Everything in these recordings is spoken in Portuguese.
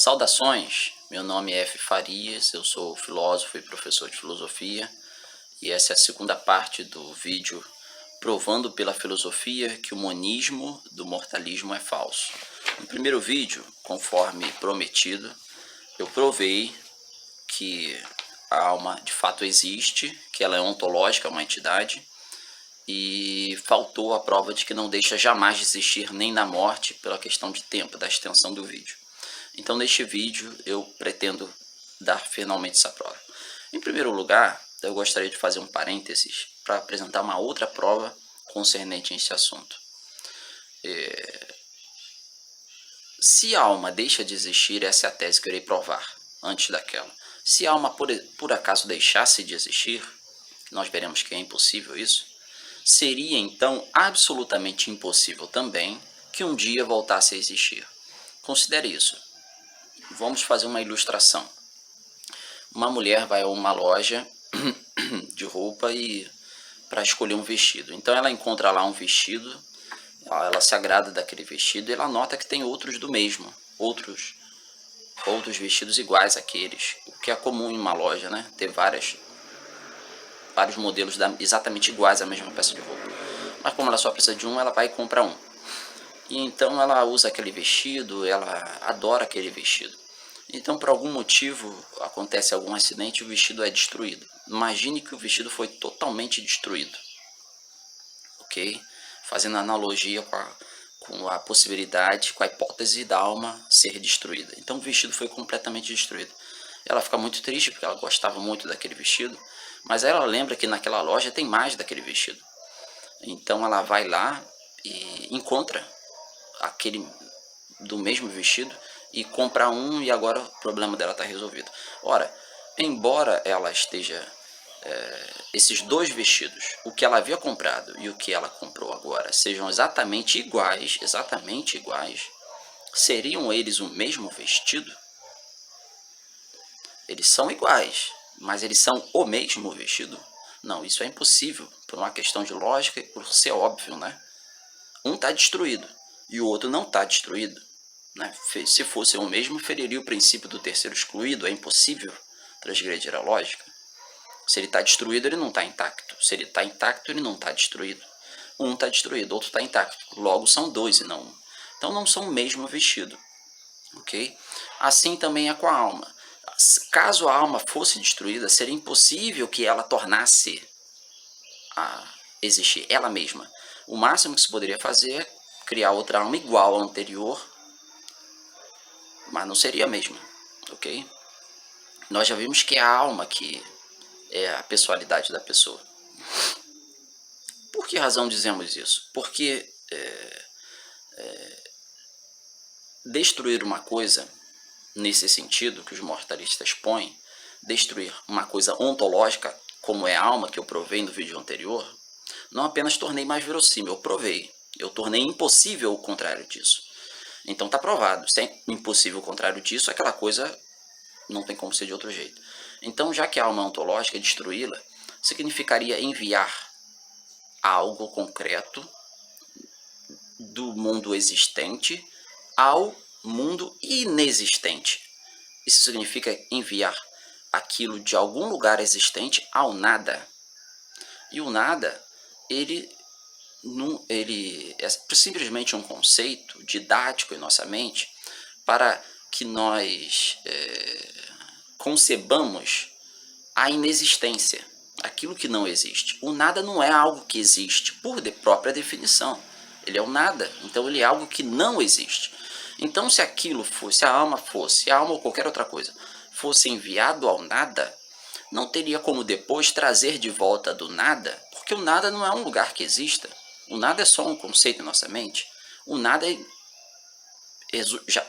Saudações, meu nome é F. Farias, eu sou filósofo e professor de filosofia e essa é a segunda parte do vídeo provando pela filosofia que o monismo do mortalismo é falso. No primeiro vídeo, conforme prometido, eu provei que a alma de fato existe, que ela é ontológica, uma entidade, e faltou a prova de que não deixa jamais de existir nem na morte pela questão de tempo, da extensão do vídeo. Então, neste vídeo, eu pretendo dar finalmente essa prova. Em primeiro lugar, eu gostaria de fazer um parênteses para apresentar uma outra prova concernente a esse assunto. Se a alma deixa de existir, essa é a tese que eu irei provar antes daquela. Se a alma por acaso deixasse de existir, nós veremos que é impossível isso, seria então absolutamente impossível também que um dia voltasse a existir. Considere isso. Vamos fazer uma ilustração. Uma mulher vai a uma loja de roupa para escolher um vestido. Então ela encontra lá um vestido, ela se agrada daquele vestido e ela nota que tem outros do mesmo, outros vestidos iguais àqueles, o que é comum em uma loja, né? Ter vários modelos exatamente iguais à mesma peça de roupa. Mas como ela só precisa de um, ela vai e compra um. E então ela usa aquele vestido, ela adora aquele vestido. Então, por algum motivo, acontece algum acidente e o vestido é destruído. Imagine que o vestido foi totalmente destruído. Ok? Fazendo analogia com a possibilidade, com a hipótese da alma ser destruída. Então, o vestido foi completamente destruído. Ela fica muito triste porque ela gostava muito daquele vestido, mas ela lembra que naquela loja tem mais daquele vestido. Então, ela vai lá e encontra aquele do mesmo vestido e compra um e agora o problema dela está resolvido. Ora, embora ela esteja esses dois vestidos, o que ela havia comprado e o que ela comprou agora, sejam exatamente iguais, seriam eles o mesmo vestido? Eles são iguais, mas eles são o mesmo vestido? Não, isso é impossível, por uma questão de lógica e por ser óbvio, né? Um está destruído e o outro não está destruído. Né? Se fosse o mesmo, feriria o princípio do terceiro excluído, é impossível transgredir a lógica. Se ele está destruído, ele não está intacto. Se ele está intacto, ele não está destruído. Um está destruído, outro está intacto. Logo, são dois e não um. Então, não são o mesmo vestido. Ok? Assim também é com a alma. Caso a alma fosse destruída, seria impossível que ela tornasse a existir ela mesma. O máximo que se poderia fazer é criar outra alma igual à anterior, mas não seria a mesma, ok? Nós já vimos que é a alma que é a pessoalidade da pessoa. Por que razão dizemos isso? Porque destruir uma coisa, nesse sentido que os mortalistas põem, destruir uma coisa ontológica, como é a alma que eu provei no vídeo anterior, não apenas tornei mais verossímil, eu provei. Eu tornei impossível o contrário disso. Então está provado. Se é impossível o contrário disso, aquela coisa não tem como ser de outro jeito. Então, já que a alma é ontológica, destruí-la significaria enviar algo concreto do mundo existente ao mundo inexistente. Isso significa enviar aquilo de algum lugar existente ao nada. E o nada, ele é simplesmente um conceito didático em nossa mente para que nós concebamos a inexistência, aquilo que não existe. O nada não é algo que existe por própria definição. Ele é o nada, então ele é algo que não existe. Então, se aquilo fosse, a alma ou qualquer outra coisa, fosse enviado ao nada, não teria como depois trazer de volta do nada, porque o nada não é um lugar que exista. O nada é só um conceito em nossa mente. O nada é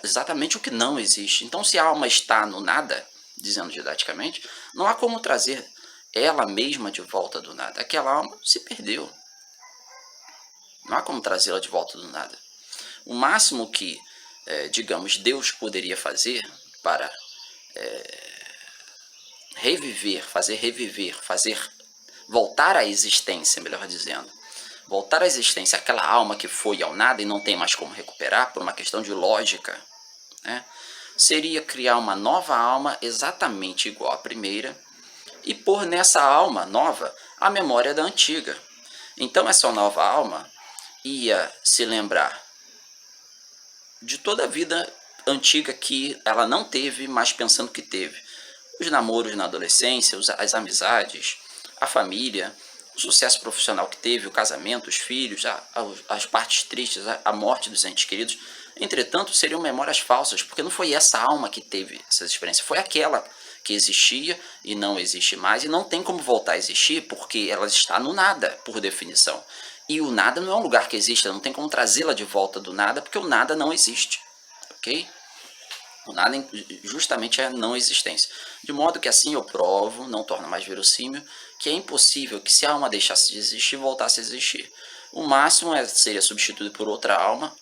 exatamente o que não existe. Então, se a alma está no nada, dizendo didaticamente, não há como trazer ela mesma de volta do nada. Aquela alma se perdeu. Não há como trazê-la de volta do nada. O máximo que, digamos, Deus poderia fazer para fazer voltar à existência, melhor dizendo, voltar à existência aquela alma que foi ao nada e não tem mais como recuperar por uma questão de lógica, né? seria criar uma nova alma exatamente igual à primeira e pôr nessa alma nova a memória da antiga. Então essa nova alma ia se lembrar de toda a vida antiga que ela não teve, mas pensando que teve. Os namoros na adolescência, as amizades, a família, o sucesso profissional que teve, o casamento, os filhos, as partes tristes, a morte dos entes queridos. Entretanto, seriam memórias falsas, porque não foi essa alma que teve essas experiências, foi aquela que existia e não existe mais, e não tem como voltar a existir, porque ela está no nada, por definição. E o nada não é um lugar que exista, não tem como trazê-la de volta do nada, porque o nada não existe, ok? O nada justamente é a não existência. De modo que assim eu provo, não torna mais verossímil, que é impossível que se a alma deixasse de existir, voltasse a existir. O máximo seria substituído por outra alma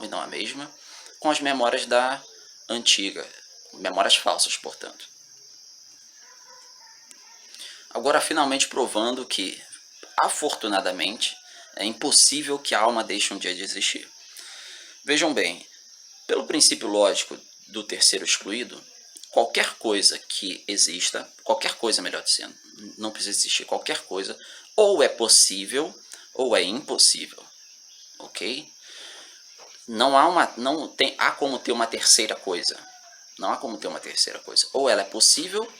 e não a mesma, com as memórias da antiga, memórias falsas, portanto. Agora, finalmente provando que, afortunadamente, é impossível que a alma deixe um dia de existir. Vejam bem, pelo princípio lógico do terceiro excluído, qualquer coisa que exista, qualquer coisa, melhor dizendo, não precisa existir qualquer coisa, ou é possível ou é impossível, ok? Há como ter uma terceira coisa. Não há como ter uma terceira coisa. Ou ela é possível,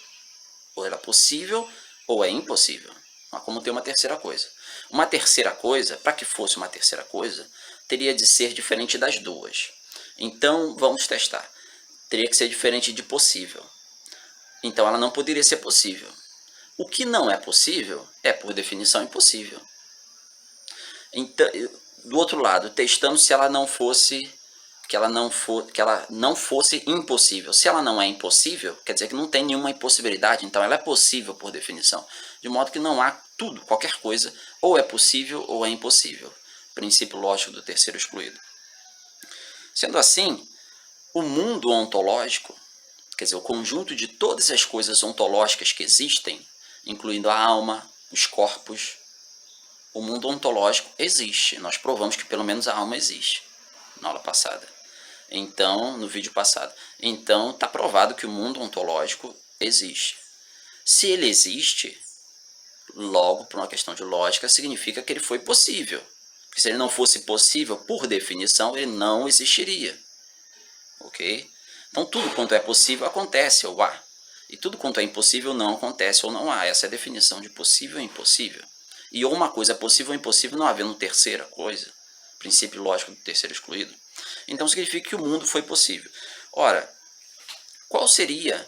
ou é impossível. Não há como ter uma terceira coisa. Uma terceira coisa, para que fosse uma terceira coisa, teria de ser diferente das duas. Então, vamos testar. Teria que ser diferente de possível. Então, ela não poderia ser possível. O que não é possível é, por definição, impossível. Então, do outro lado, testando se ela não fosse impossível. Se ela não é impossível, quer dizer que não tem nenhuma impossibilidade, então ela é possível por definição. De modo que não há tudo, qualquer coisa, ou é possível ou é impossível. Princípio lógico do terceiro excluído. Sendo assim, o mundo ontológico, quer dizer, o conjunto de todas as coisas ontológicas que existem, incluindo a alma, os corpos, o mundo ontológico existe. Nós provamos que pelo menos a alma existe na aula passada. Então, no vídeo passado. Então, está provado que o mundo ontológico existe. Se ele existe, logo, por uma questão de lógica, significa que ele foi possível. Porque se ele não fosse possível, por definição, ele não existiria. Ok? Então, tudo quanto é possível acontece ou há. E tudo quanto é impossível não acontece ou não há. Essa é a definição de possível e impossível. E ou uma coisa é possível ou impossível, não havendo terceira coisa. Princípio lógico do terceiro excluído. Então significa que o mundo foi possível. Ora, qual seria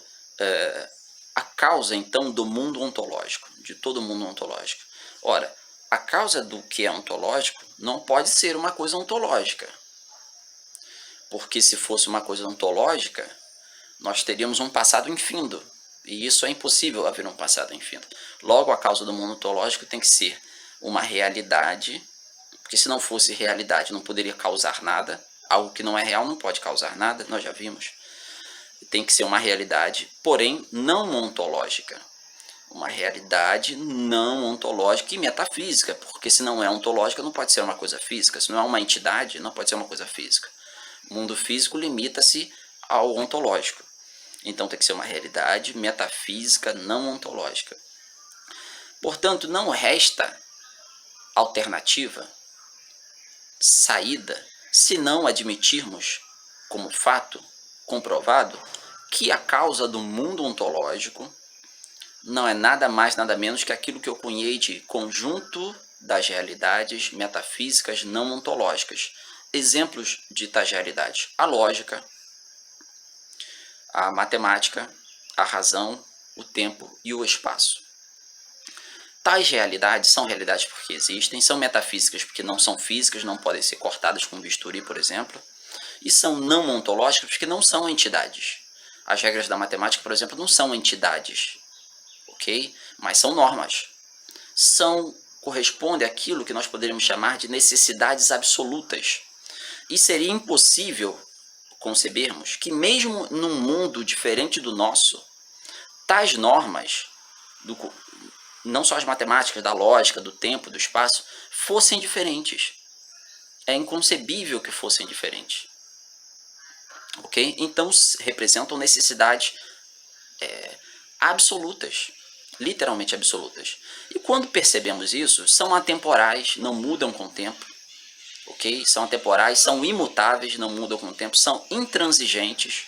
a causa então do mundo ontológico, de todo mundo ontológico? Ora, a causa do que é ontológico não pode ser uma coisa ontológica. Porque se fosse uma coisa ontológica, nós teríamos um passado infindo. E isso é impossível haver um passado infindo. Logo, a causa do mundo ontológico tem que ser uma realidade, porque se não fosse realidade não poderia causar nada. Algo que não é real não pode causar nada, nós já vimos. Tem que ser uma realidade, porém não ontológica. Uma realidade não ontológica e metafísica, porque se não é ontológica não pode ser uma coisa física. Se não é uma entidade, não pode ser uma coisa física. O mundo físico limita-se ao ontológico. Então tem que ser uma realidade metafísica não ontológica. Portanto, não resta alternativa, saída, se não admitirmos como fato comprovado que a causa do mundo ontológico não é nada mais, nada menos que aquilo que eu cunhei de conjunto das realidades metafísicas não ontológicas. Exemplos de tais realidades: a lógica, a matemática, a razão, o tempo e o espaço. Tais realidades são realidades porque existem, são metafísicas porque não são físicas, não podem ser cortadas com um bisturi, por exemplo, e são não ontológicas porque não são entidades. As regras da matemática, por exemplo, não são entidades, ok? Mas são normas. Corresponde àquilo que nós poderíamos chamar de necessidades absolutas. E seria impossível concebermos que mesmo num mundo diferente do nosso, tais normas, não só as matemáticas, da lógica, do tempo, do espaço, fossem diferentes. É inconcebível que fossem diferentes. ok? Então representam necessidades absolutas, literalmente absolutas. E quando percebemos isso, são atemporais, não mudam com o tempo, ok? São atemporais, são imutáveis, não mudam com o tempo, são intransigentes,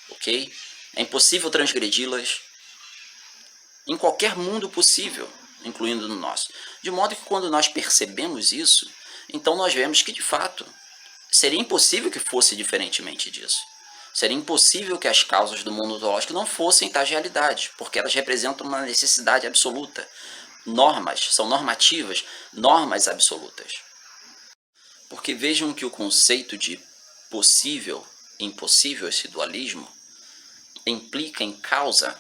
ok? É impossível transgredi-las em qualquer mundo possível, incluindo no nosso. De modo que quando nós percebemos isso, então nós vemos que de fato seria impossível que fosse diferentemente disso. Seria impossível que as causas do mundo ontológico não fossem tais realidades, porque elas representam uma necessidade absoluta. Normas, são normativas, normas absolutas. Porque vejam que o conceito de possível e impossível, esse dualismo, implica em causa,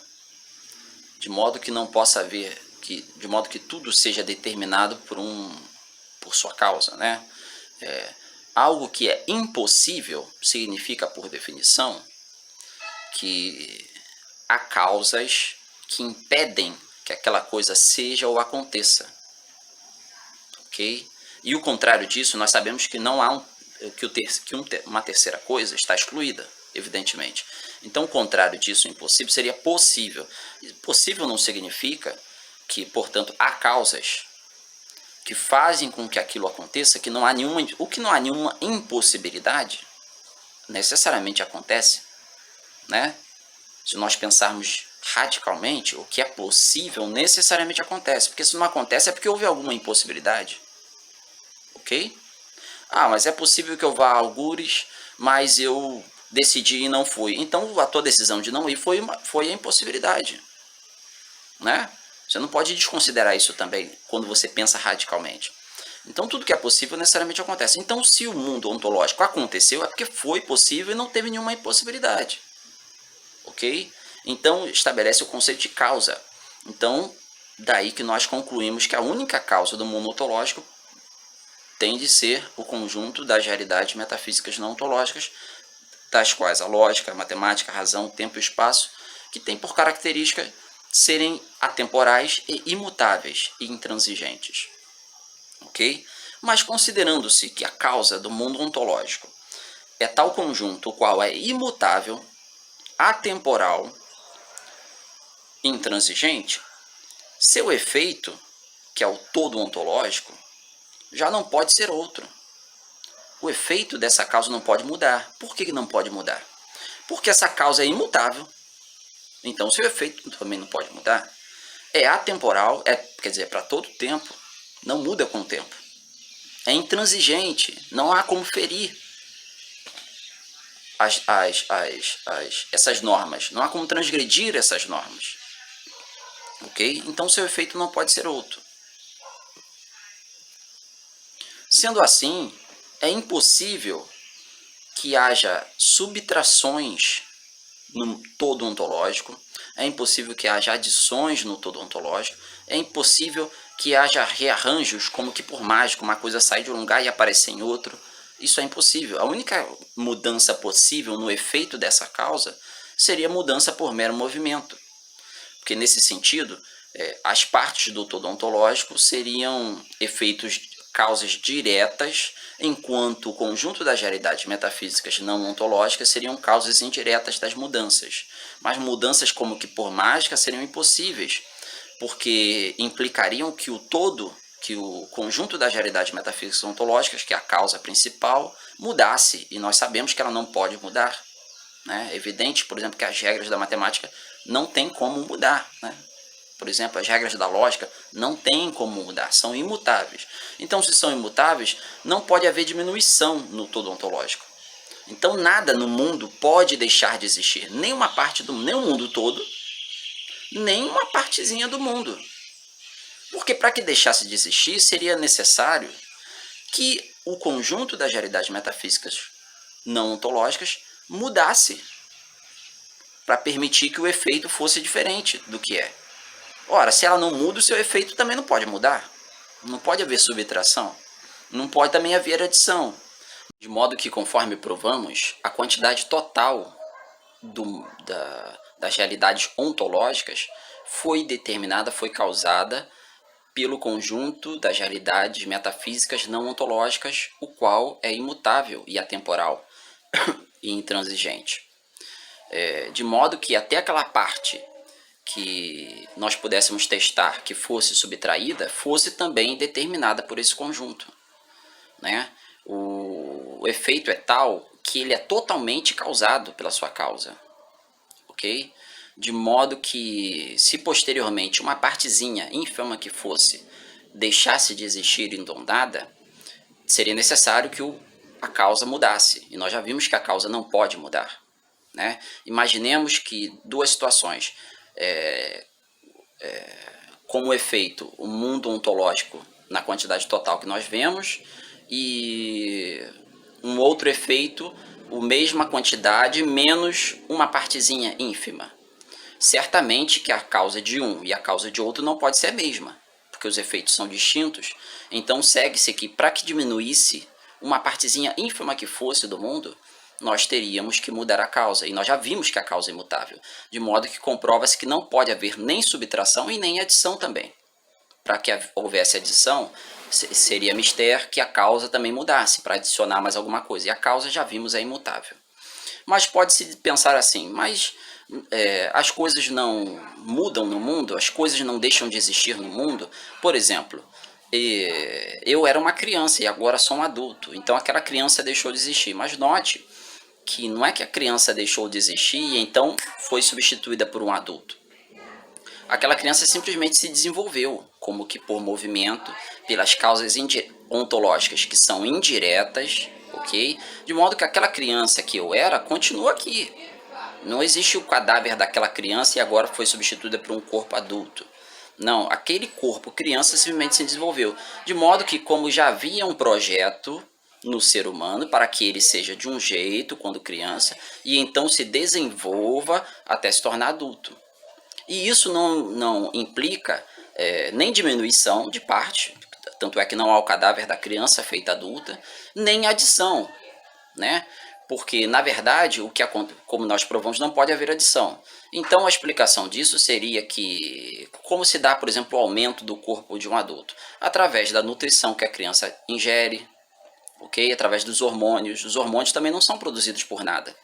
de modo que não possa haver, de modo que tudo seja determinado por sua causa, né? Algo que é impossível significa, por definição, que há causas que impedem que aquela coisa seja ou aconteça, ok? E o contrário disso, nós sabemos que não há uma terceira coisa está excluída, evidentemente. Então, o contrário disso, impossível, seria possível. Possível não significa que, portanto, há causas que fazem com que aquilo aconteça, que não há nenhuma, o que não há nenhuma impossibilidade, necessariamente acontece, né? Se nós pensarmos radicalmente, o que é possível necessariamente acontece, porque se não acontece é porque houve alguma impossibilidade, ok? Ah, mas é possível que eu vá a algures, mas eu decidi e não fui. Então a tua decisão de não ir foi a impossibilidade, né? Você não pode desconsiderar isso também quando você pensa radicalmente. Então tudo que é possível necessariamente acontece. Então se o mundo ontológico aconteceu é porque foi possível e não teve nenhuma impossibilidade, ok? Então estabelece o conceito de causa. Então daí que nós concluímos que a única causa do mundo ontológico tem de ser o conjunto das realidades metafísicas não ontológicas, das quais a lógica, a matemática, a razão, o tempo e o espaço, que tem por característica serem atemporais e imutáveis e intransigentes, ok? Mas considerando-se que a causa do mundo ontológico é tal conjunto o qual é imutável, atemporal, intransigente, seu efeito, que é o todo ontológico, já não pode ser outro. O efeito dessa causa não pode mudar. Por que não pode mudar? Porque essa causa é imutável, então seu efeito também não pode mudar. É atemporal, quer dizer, para todo tempo, não muda com o tempo. É intransigente, não há como ferir essas normas, não há como transgredir essas normas, ok? Então seu efeito não pode ser outro. Sendo assim, é impossível que haja subtrações no todo ontológico, é impossível que haja adições no todo ontológico, é impossível que haja rearranjos, como que por mágico uma coisa sai de um lugar e aparece em outro. Isso é impossível. A única mudança possível no efeito dessa causa seria mudança por mero movimento. Porque nesse sentido, as partes do todo ontológico seriam efeitos, causas diretas, enquanto o conjunto das realidades metafísicas não ontológicas seriam causas indiretas das mudanças. Mas mudanças como que por mágica seriam impossíveis, porque implicariam que o todo, que o conjunto das realidades metafísicas ontológicas, que é a causa principal, mudasse, e nós sabemos que ela não pode mudar. É evidente, por exemplo, que as regras da matemática não tem como mudar, né? Por exemplo, as regras da lógica não tem como mudar, são imutáveis. Então, se são imutáveis, não pode haver diminuição no todo ontológico. Então, nada no mundo pode deixar de existir, nem uma parte nem o mundo todo, nem uma partezinha do mundo. Porque para que deixasse de existir, seria necessário que o conjunto das realidades metafísicas não ontológicas mudasse para permitir que o efeito fosse diferente do que é. Ora, se ela não muda, o seu efeito também não pode mudar. Não pode haver subtração. Não pode também haver adição. De modo que, conforme provamos, a quantidade total das realidades ontológicas foi determinada, foi causada pelo conjunto das realidades metafísicas não ontológicas, o qual é imutável e atemporal. e intransigente. De modo que até aquela parte que nós pudéssemos testar que fosse subtraída, fosse também determinada por esse conjunto, né? O efeito é tal que ele é totalmente causado pela sua causa, ok? De modo que, se posteriormente uma partezinha ínfima que fosse deixasse de existir indondada, seria necessário que a causa mudasse, e nós já vimos que a causa não pode mudar, né? Imaginemos que duas situações, como efeito, o mundo ontológico na quantidade total que nós vemos, e um outro efeito, a mesma quantidade menos uma partezinha ínfima. Certamente que a causa de um e a causa de outro não pode ser a mesma, porque os efeitos são distintos. Então segue-se que para que diminuísse uma partezinha ínfima que fosse do mundo, nós teríamos que mudar a causa, e nós já vimos que a causa é imutável, de modo que comprova-se que não pode haver nem subtração e nem adição também. Para que houvesse adição, seria mister que a causa também mudasse, para adicionar mais alguma coisa, e a causa já vimos é imutável. Mas pode-se pensar assim, mas as coisas não mudam no mundo, as coisas não deixam de existir no mundo. Por exemplo, eu era uma criança e agora sou um adulto, então aquela criança deixou de existir. Mas note que não é que a criança deixou de existir e então foi substituída por um adulto. Aquela criança simplesmente se desenvolveu, como que por movimento, pelas causas ontológicas que são indiretas, ok? De modo que aquela criança que eu era continua aqui. Não existe o cadáver daquela criança e agora foi substituída por um corpo adulto. Não, aquele corpo criança simplesmente se desenvolveu. De modo que, como já havia um projeto no ser humano para que ele seja de um jeito quando criança e então se desenvolva até se tornar adulto. E isso não implica nem diminuição de parte, tanto é que não há o cadáver da criança feita adulta, nem adição, né? Porque, na verdade, como nós provamos, não pode haver adição. Então, a explicação disso seria que, como se dá, por exemplo, o aumento do corpo de um adulto? Através da nutrição que a criança ingere, ok? Através dos hormônios. Os hormônios também não são produzidos por nada,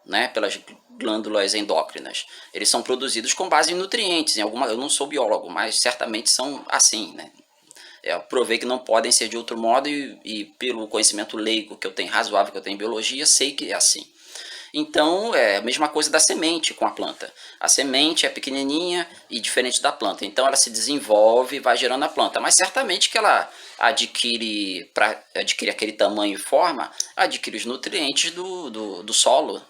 né? Pelas glândulas endócrinas. Eles são produzidos com base em nutrientes. Eu não sou biólogo, mas certamente são assim, né? Eu provei que não podem ser de outro modo e pelo conhecimento leigo que eu tenho, razoável que eu tenho em biologia, sei que é assim. Então, é a mesma coisa da semente com a planta. A semente é pequenininha e diferente da planta. Então, ela se desenvolve e vai gerando a planta. Mas certamente que ela adquire, para adquirir aquele tamanho e forma, adquire os nutrientes do solo,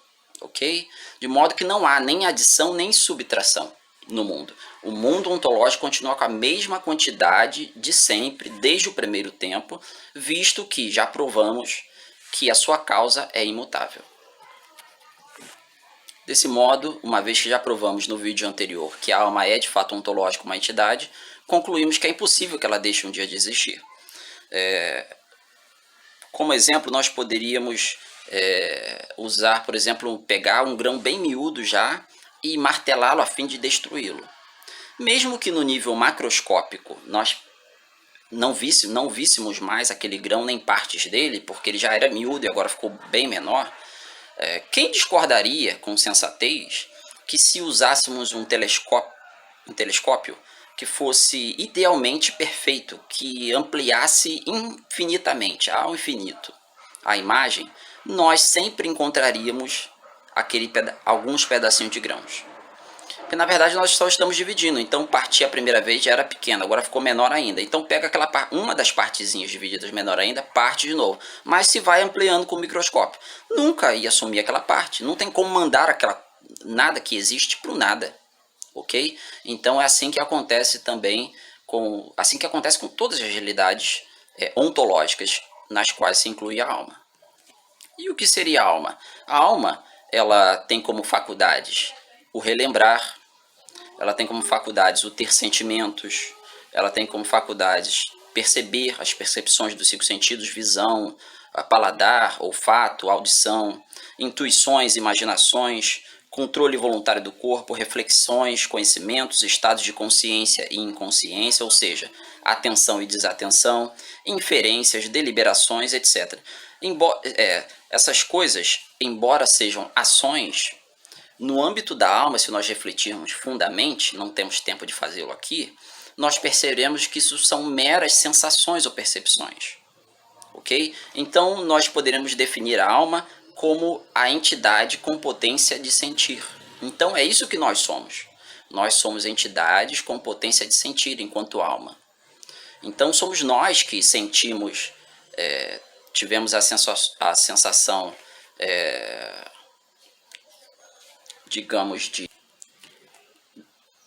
ok? De modo que não há nem adição nem subtração no mundo. O mundo ontológico continua com a mesma quantidade de sempre, desde o primeiro tempo, visto que já provamos que a sua causa é imutável. Desse modo, uma vez que já provamos no vídeo anterior que a alma é de fato ontológico uma entidade, concluímos que é impossível que ela deixe um dia de existir. Como exemplo, nós poderíamos usar, por exemplo, pegar um grão bem miúdo já e martelá-lo a fim de destruí-lo. Mesmo que no nível macroscópico nós não víssemos mais aquele grão nem partes dele, porque ele já era miúdo e agora ficou bem menor, quem discordaria com sensatez que se usássemos um telescópio que fosse idealmente perfeito, que ampliasse infinitamente, ao infinito, a imagem, nós sempre encontraríamos alguns pedacinhos de grãos. Porque na verdade nós só estamos dividindo, então partir a primeira vez já era pequena, agora ficou menor ainda. Então pega uma das partezinhas divididas menor ainda, parte de novo. Mas se vai ampliando com o microscópio, nunca ia assumir aquela parte. Não tem como mandar nada que existe para o nada, ok? Então é assim que acontece também assim que acontece com todas as realidades ontológicas nas quais se inclui a alma. E o que seria a alma? A alma, ela tem como faculdades o relembrar, ela tem como faculdades o ter sentimentos, ela tem como faculdades perceber as percepções dos cinco sentidos, visão, paladar, olfato, audição, intuições, imaginações, controle voluntário do corpo, reflexões, conhecimentos, estados de consciência e inconsciência, ou seja, atenção e desatenção, inferências, deliberações, etc. Essas coisas, embora sejam ações, no âmbito da alma, se nós refletirmos fundamente, não temos tempo de fazê-lo aqui, nós perceberemos que isso são meras sensações ou percepções. Ok? Então, nós poderemos definir a alma como a entidade com potência de sentir. Então, é isso que nós somos. Nós somos entidades com potência de sentir enquanto alma. Então, somos nós que sentimos, tivemos a sensação, digamos, de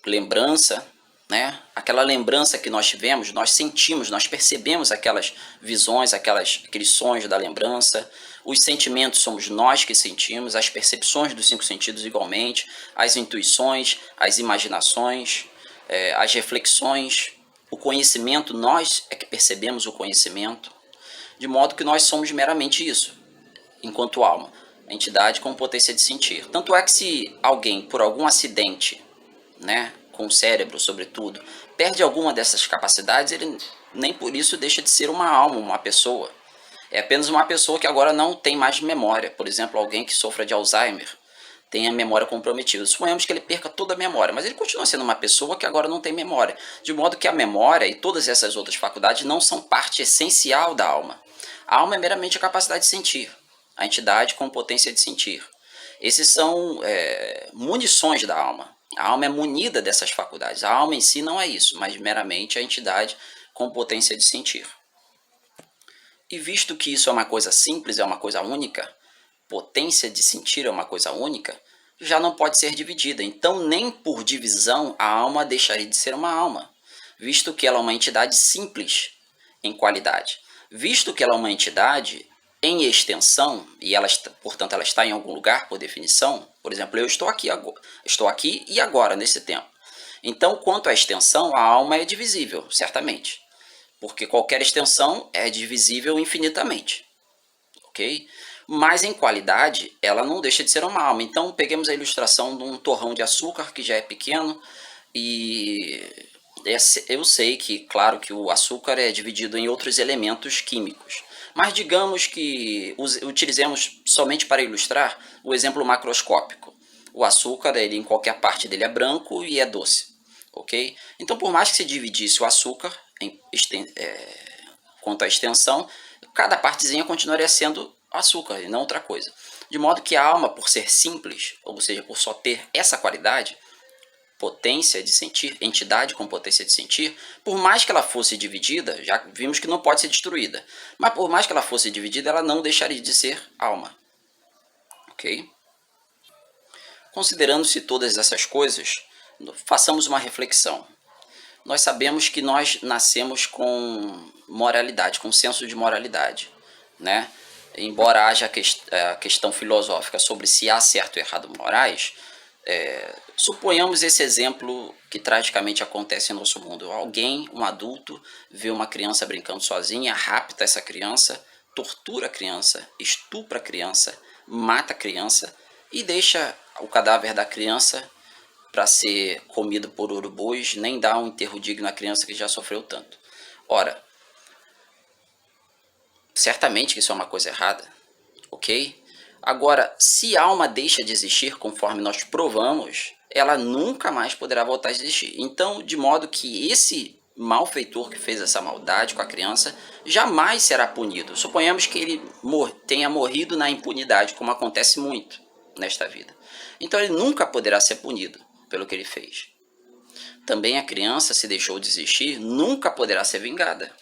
lembrança, né? Aquela lembrança que nós tivemos, nós sentimos, nós percebemos aquelas visões, aqueles sonhos da lembrança. Os sentimentos somos nós que sentimos, as percepções dos 5 sentidos igualmente, as intuições, as imaginações, as reflexões, o conhecimento, nós é que percebemos o conhecimento, de modo que nós somos meramente isso, enquanto alma, entidade com potência de sentir. Tanto é que se alguém, por algum acidente, né, com o cérebro sobretudo, perde alguma dessas capacidades, ele nem por isso deixa de ser uma alma, uma pessoa. É apenas uma pessoa que agora não tem mais memória. Por exemplo, alguém que sofra de Alzheimer tem a memória comprometida. Suponhamos que ele perca toda a memória, mas ele continua sendo uma pessoa que agora não tem memória. De modo que a memória e todas essas outras faculdades não são parte essencial da alma. A alma é meramente a capacidade de sentir, a entidade com potência de sentir. Esses são munições da alma. A alma é munida dessas faculdades. A alma em si não é isso, mas meramente a entidade com potência de sentir. E visto que isso é uma coisa simples, é uma coisa única, potência de sentir é uma coisa única, já não pode ser dividida. Então, nem por divisão a alma deixaria de ser uma alma, visto que ela é uma entidade simples em qualidade. Visto que ela é uma entidade em extensão, e ela, portanto, ela está em algum lugar, por definição, por exemplo, eu estou aqui e agora, nesse tempo. Então, quanto à extensão, a alma é divisível, certamente, porque qualquer extensão é divisível infinitamente, ok? Mas em qualidade, ela não deixa de ser uma alma. Então, peguemos a ilustração de um torrão de açúcar, que já é pequeno, e eu sei que, claro, que o açúcar é dividido em outros elementos químicos. Mas digamos que utilizemos somente para ilustrar o exemplo macroscópico. O açúcar, ele, em qualquer parte dele é branco e é doce. Ok? Então, por mais que se dividisse o açúcar quanto à extensão, cada partezinha continuaria sendo açúcar e não outra coisa. De modo que a alma, por ser simples, ou seja, por só ter essa qualidade, potência de sentir, entidade com potência de sentir, por mais que ela fosse dividida, já vimos que não pode ser destruída, mas por mais que ela fosse dividida, ela não deixaria de ser alma. Ok? Considerando-se todas essas coisas, façamos uma reflexão. Nós sabemos que nós nascemos com moralidade, com senso de moralidade, né? Embora haja a questão filosófica sobre se há certo e errado morais, suponhamos esse exemplo que tragicamente acontece em nosso mundo. Alguém, um adulto, vê uma criança brincando sozinha, rapta essa criança, tortura a criança, estupra a criança, mata a criança e deixa o cadáver da criança para ser comido por urubus, nem dá um enterro digno à criança que já sofreu tanto. Ora, certamente que isso é uma coisa errada, ok? Agora, se a alma deixa de existir, conforme nós provamos, ela nunca mais poderá voltar a existir. Então, de modo que esse malfeitor que fez essa maldade com a criança jamais será punido. Suponhamos que ele tenha morrido na impunidade, como acontece muito nesta vida. Então, ele nunca poderá ser punido pelo que ele fez. Também a criança, se deixou de existir, nunca poderá ser vingada.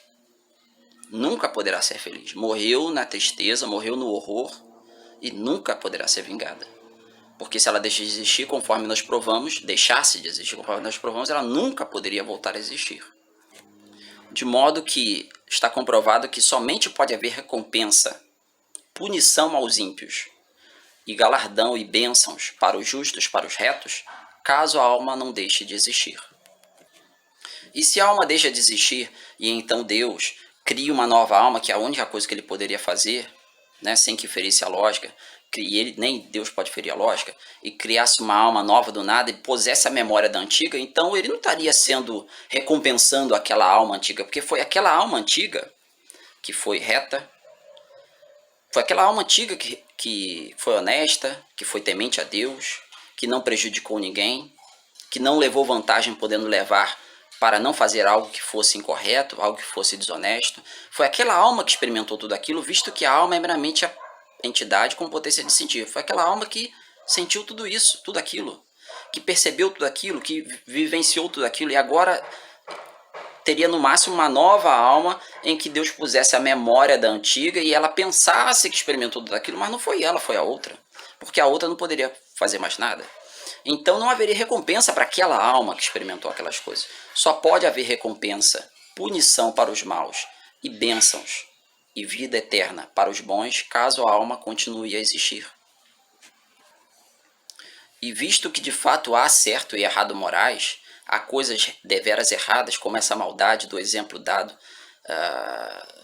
Nunca poderá ser feliz. Morreu na tristeza, morreu no horror e nunca poderá ser vingada. Porque se ela deixa de existir, conforme nós provamos, deixasse de existir, conforme nós provamos, ela nunca poderia voltar a existir. De modo que está comprovado que somente pode haver recompensa, punição aos ímpios, e galardão e bênçãos para os justos, para os retos, caso a alma não deixe de existir. E se a alma deixa de existir, e então Deus cria uma nova alma, que é a única coisa que ele poderia fazer, né, sem que ferisse a lógica, nem Deus pode ferir a lógica, e criasse uma alma nova do nada e pusesse a memória da antiga, então ele não estaria recompensando aquela alma antiga, porque foi aquela alma antiga que foi reta, Foi aquela alma antiga que foi honesta, que foi temente a Deus, que não prejudicou ninguém, que não levou vantagem podendo levar para não fazer algo que fosse incorreto, algo que fosse desonesto. Foi aquela alma que experimentou tudo aquilo, visto que a alma é meramente a entidade com potência de sentir. Foi aquela alma que sentiu tudo isso, tudo aquilo, que percebeu tudo aquilo, que vivenciou tudo aquilo, e agora teria no máximo uma nova alma em que Deus pusesse a memória da antiga e ela pensasse que experimentou tudo aquilo, mas não foi ela, foi a outra, porque a outra não poderia fazer mais nada. Então não haveria recompensa para aquela alma que experimentou aquelas coisas. Só pode haver recompensa, punição para os maus e bênçãos e vida eterna para os bons, caso a alma continue a existir. E visto que de fato há certo e errado morais, há coisas deveras erradas, como essa maldade do exemplo dado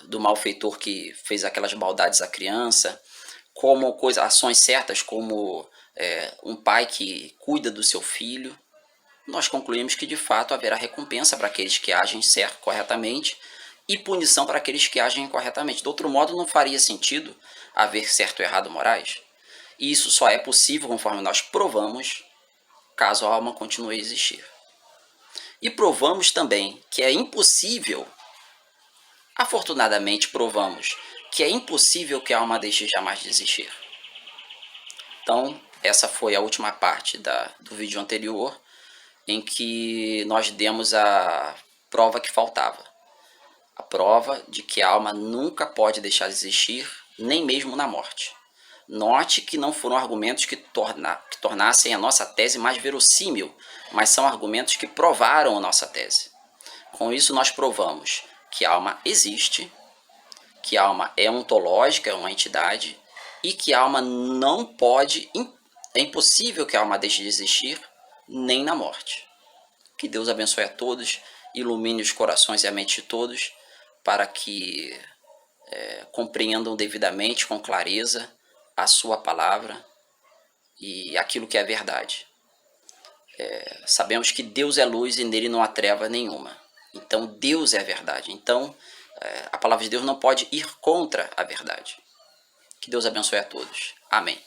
do malfeitor que fez aquelas maldades à criança, como ações certas, como um pai que cuida do seu filho, nós concluímos que de fato haverá recompensa para aqueles que agem certo, corretamente, e punição para aqueles que agem incorretamente. De outro modo, não faria sentido haver certo e errado morais. E isso só é possível conforme nós provamos, caso a alma continue a existir. E provamos também que é impossível, afortunadamente provamos, que é impossível que a alma deixe jamais de existir. Então, essa foi a última parte do vídeo anterior, em que nós demos a prova que faltava. A prova de que a alma nunca pode deixar de existir, nem mesmo na morte. Note que não foram argumentos que tornassem a nossa tese mais verossímil, mas são argumentos que provaram a nossa tese. Com isso nós provamos que a alma existe, que a alma é ontológica, é uma entidade, e que a alma não pode, é impossível que a alma deixe de existir, nem na morte. Que Deus abençoe a todos, ilumine os corações e a mente de todos, para que compreendam devidamente, com clareza, a sua palavra e aquilo que é verdade. Sabemos que Deus é luz e nele não há treva nenhuma. Então Deus é a verdade. Então a palavra de Deus não pode ir contra a verdade. Que Deus abençoe a todos. Amém.